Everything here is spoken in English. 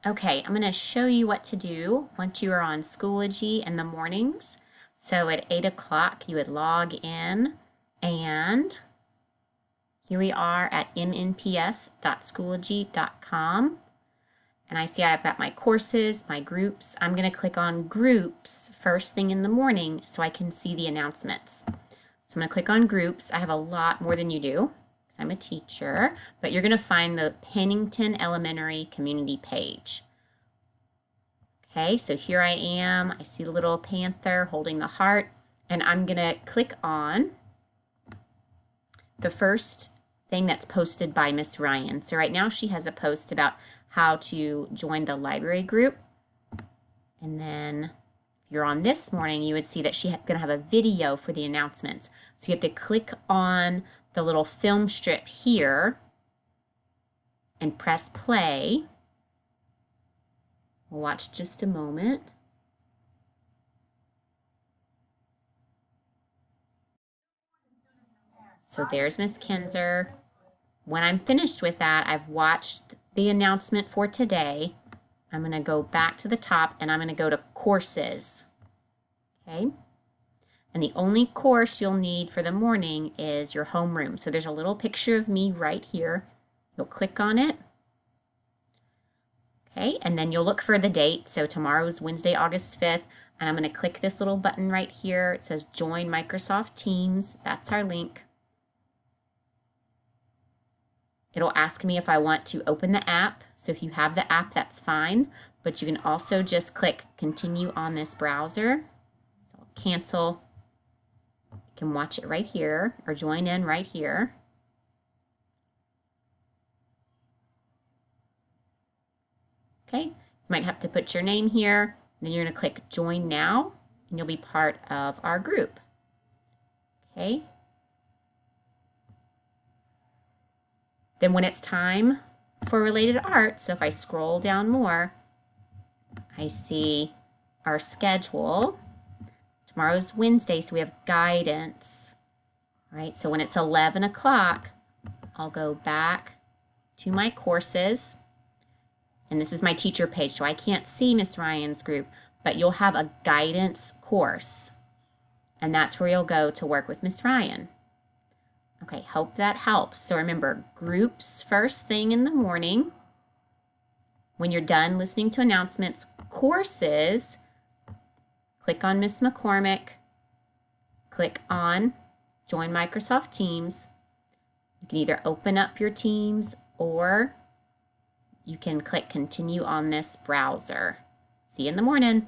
Okay, I'm going to show you what to do once you are on Schoology in the mornings. So at 8 o'clock, you would log in, and here we are at mnps.schoology.com. And I see I've got my courses, my groups. I'm going to click on groups first thing in the morning so I can see the announcements. So I'm going to click on groups. I have a lot more than you do because I'm a teacher, but you're going to find the Pennington Elementary community page. Okay, so here I am. I see the little panther holding the heart, and I'm going to click on the first thing that's posted by Miss Ryan. So right now she has a post about how to join the library group. And then if you're on this morning, you would see that she's going to have a video for the announcements. So you have to click on the little film strip here and press play. We'll watch just a moment. So there's Miss Kinzer. When I'm finished with that, I've watched the announcement for today. I'm going to go back to the top and I'm going to go to courses. Okay. And the only course you'll need for the morning is your homeroom. So there's a little picture of me right here. You'll click on it. Okay, and then you'll look for the date. So tomorrow is Wednesday, August 5th, and I'm going to click this little button right here. It says Join Microsoft Teams. That's our link. It'll ask me if I want to open the app. So if you have the app, that's fine. But you can also just click Continue on this browser. So I'll cancel. You can watch it right here or join in right here. Okay, you might have to put your name here. Then you're going to click Join Now, and you'll be part of our group. Okay. Then when it's time for related art, so if I scroll down more, I see our schedule. Tomorrow's Wednesday, so we have guidance. All right, so when it's 11 o'clock, I'll go back to my courses. And this is my teacher page, so I can't see Miss Ryan's group, but you'll have a guidance course. And that's where you'll go to work with Miss Ryan. Okay, hope that helps. So remember, groups first thing in the morning. When you're done listening to announcements, courses, click on Miss McCormick, click on Join Microsoft Teams. You can either open up your Teams or you can click Continue on this browser. See you in the morning.